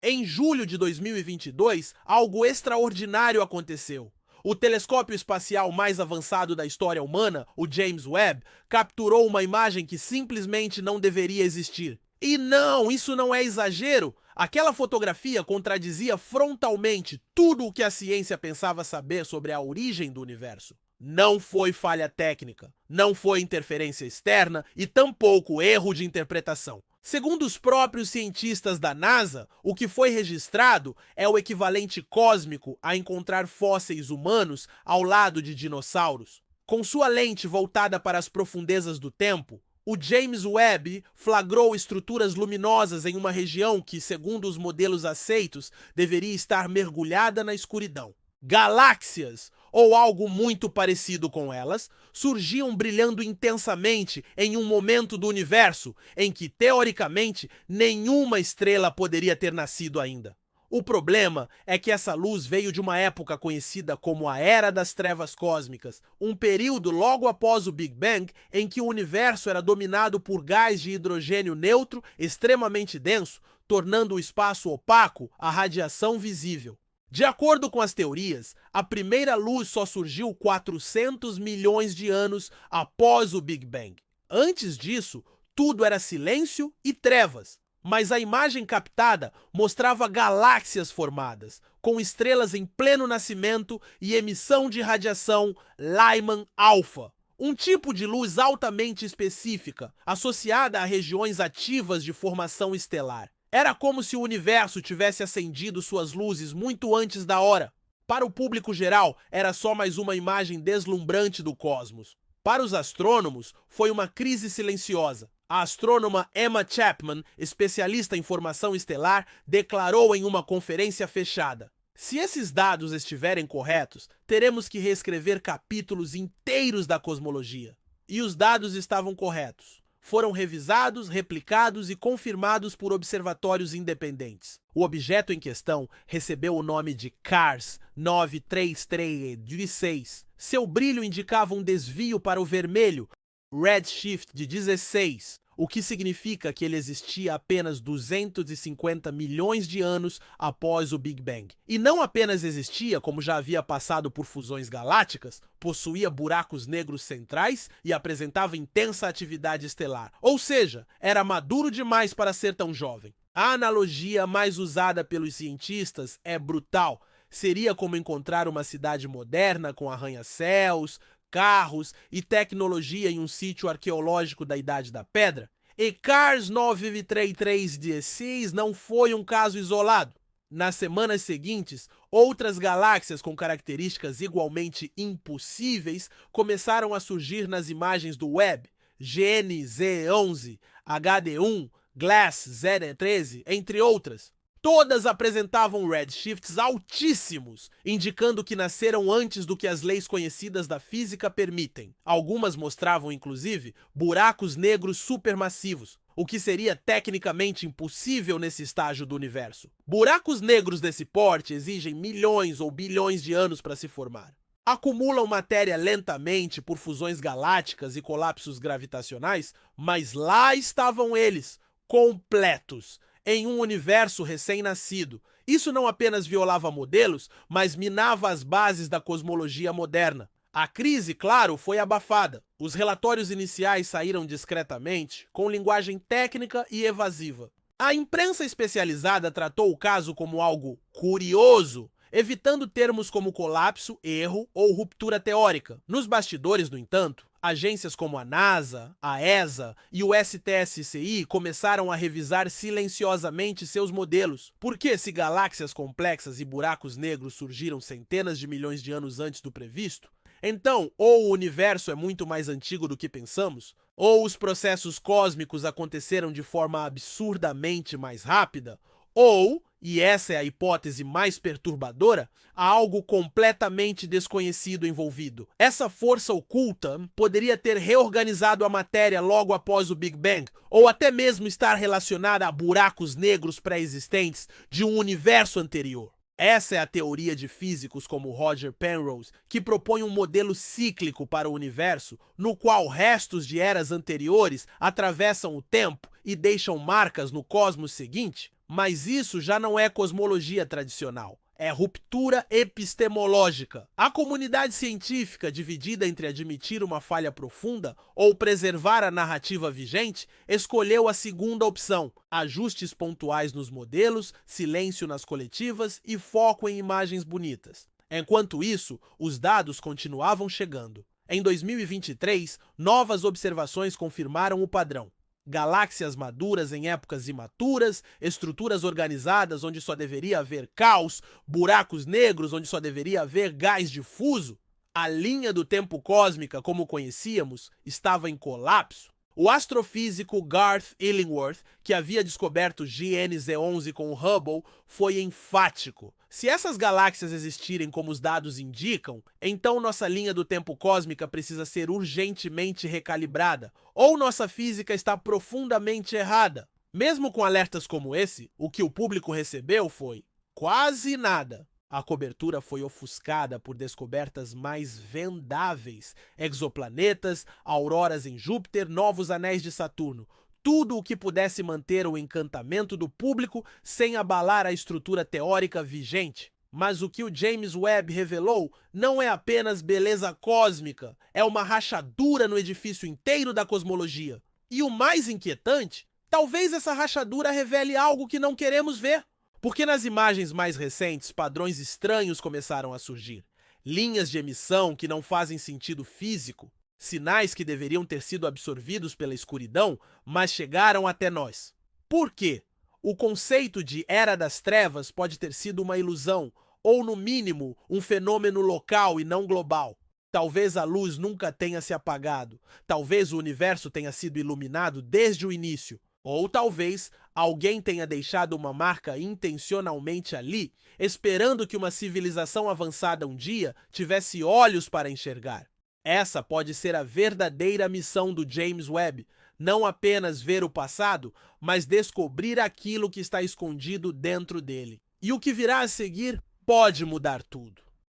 Em julho de 2022, algo extraordinário aconteceu. O telescópio espacial mais avançado da história humana, o James Webb, capturou uma imagem que simplesmente não deveria existir. E não, isso não é exagero. Aquela fotografia contradizia frontalmente tudo o que a ciência pensava saber sobre a origem do universo. Não foi falha técnica, não foi interferência externa e tampouco erro de interpretação. Segundo os próprios cientistas da NASA, o que foi registrado é o equivalente cósmico a encontrar fósseis humanos ao lado de dinossauros. Com sua lente voltada para as profundezas do tempo, o James Webb flagrou estruturas luminosas em uma região que, segundo os modelos aceitos, deveria estar mergulhada na escuridão. Galáxias, ou algo muito parecido com elas, surgiam brilhando intensamente em um momento do universo em que, teoricamente, nenhuma estrela poderia ter nascido ainda. O problema é que essa luz veio de uma época conhecida como a Era das Trevas Cósmicas, um período logo após o Big Bang em que o universo era dominado por gás de hidrogênio neutro extremamente denso, tornando o espaço opaco à radiação visível. De acordo com as teorias, a primeira luz só surgiu 400 milhões de anos após o Big Bang. Antes disso, tudo era silêncio e trevas. Mas a imagem captada mostrava galáxias formadas, com estrelas em pleno nascimento e emissão de radiação Lyman alfa, um tipo de luz altamente específica, associada a regiões ativas de formação estelar. Era como se o universo tivesse acendido suas luzes muito antes da hora. Para o público geral, era só mais uma imagem deslumbrante do cosmos. Para os astrônomos, foi uma crise silenciosa. A astrônoma Emma Chapman, especialista em formação estelar, declarou em uma conferência fechada: se esses dados estiverem corretos, teremos que reescrever capítulos inteiros da cosmologia. E os dados estavam corretos. Foram revisados, replicados e confirmados por observatórios independentes. O objeto em questão recebeu o nome de CARS 93316. Seu brilho indicava um desvio para o vermelho, redshift de 16, o que significa que ele existia apenas 250 milhões de anos após o Big Bang. E não apenas existia, como já havia passado por fusões galácticas, possuía buracos negros centrais e apresentava intensa atividade estelar. Ou seja, era maduro demais para ser tão jovem. A analogia mais usada pelos cientistas é brutal. Seria como encontrar uma cidade moderna com arranha-céus, carros e tecnologia em um sítio arqueológico da Idade da Pedra. E CARS 93316 não foi um caso isolado. Nas semanas seguintes, outras galáxias com características igualmente impossíveis começaram a surgir nas imagens do Webb: GNZ11, HD1, GLASS Z13, entre outras. Todas apresentavam redshifts altíssimos, indicando que nasceram antes do que as leis conhecidas da física permitem. Algumas mostravam, inclusive, buracos negros supermassivos, o que seria tecnicamente impossível nesse estágio do universo. Buracos negros desse porte exigem milhões ou bilhões de anos para se formar. Acumulam matéria lentamente por fusões galácticas e colapsos gravitacionais, mas lá estavam eles, completos, em um universo recém-nascido. Isso não apenas violava modelos, mas minava as bases da cosmologia moderna. A crise, claro, foi abafada. Os relatórios iniciais saíram discretamente, com linguagem técnica e evasiva. A imprensa especializada tratou o caso como algo curioso, evitando termos como colapso, erro ou ruptura teórica. Nos bastidores, no entanto, agências como a NASA, a ESA e o STSCI começaram a revisar silenciosamente seus modelos. Porque se galáxias complexas e buracos negros surgiram centenas de milhões de anos antes do previsto, então ou o universo é muito mais antigo do que pensamos, ou os processos cósmicos aconteceram de forma absurdamente mais rápida, ou, e essa é a hipótese mais perturbadora, há algo completamente desconhecido envolvido. Essa força oculta poderia ter reorganizado a matéria logo após o Big Bang, ou até mesmo estar relacionada a buracos negros pré-existentes de um universo anterior. Essa é a teoria de físicos como Roger Penrose, que propõe um modelo cíclico para o universo, no qual restos de eras anteriores atravessam o tempo e deixam marcas no cosmos seguinte. Mas isso já não é cosmologia tradicional. É ruptura epistemológica. A comunidade científica, dividida entre admitir uma falha profunda ou preservar a narrativa vigente, escolheu a segunda opção: ajustes pontuais nos modelos, silêncio nas coletivas e foco em imagens bonitas. Enquanto isso, os dados continuavam chegando. Em 2023, novas observações confirmaram o padrão. Galáxias maduras em épocas imaturas, estruturas organizadas onde só deveria haver caos, buracos negros onde só deveria haver gás difuso. A linha do tempo cósmica, como conhecíamos, estava em colapso. O astrofísico Garth Illingworth, que havia descoberto GNZ11 com o Hubble, foi enfático. Se essas galáxias existirem como os dados indicam, então nossa linha do tempo cósmica precisa ser urgentemente recalibrada, ou nossa física está profundamente errada. Mesmo com alertas como esse, o que o público recebeu foi quase nada. A cobertura foi ofuscada por descobertas mais vendáveis: exoplanetas, auroras em Júpiter, novos anéis de Saturno. Tudo o que pudesse manter o encantamento do público sem abalar a estrutura teórica vigente. Mas o que o James Webb revelou não é apenas beleza cósmica, é uma rachadura no edifício inteiro da cosmologia. E o mais inquietante, talvez essa rachadura revele algo que não queremos ver. Porque nas imagens mais recentes, padrões estranhos começaram a surgir. Linhas de emissão que não fazem sentido físico. Sinais que deveriam ter sido absorvidos pela escuridão, mas chegaram até nós. Por quê? O conceito de Era das Trevas pode ter sido uma ilusão, ou no mínimo, um fenômeno local e não global. Talvez a luz nunca tenha se apagado. Talvez o universo tenha sido iluminado desde o início. Ou talvez alguém tenha deixado uma marca intencionalmente ali, esperando que uma civilização avançada um dia tivesse olhos para enxergar. Essa pode ser a verdadeira missão do James Webb, não apenas ver o passado, mas descobrir aquilo que está escondido dentro dele. E o que virá a seguir pode mudar tudo.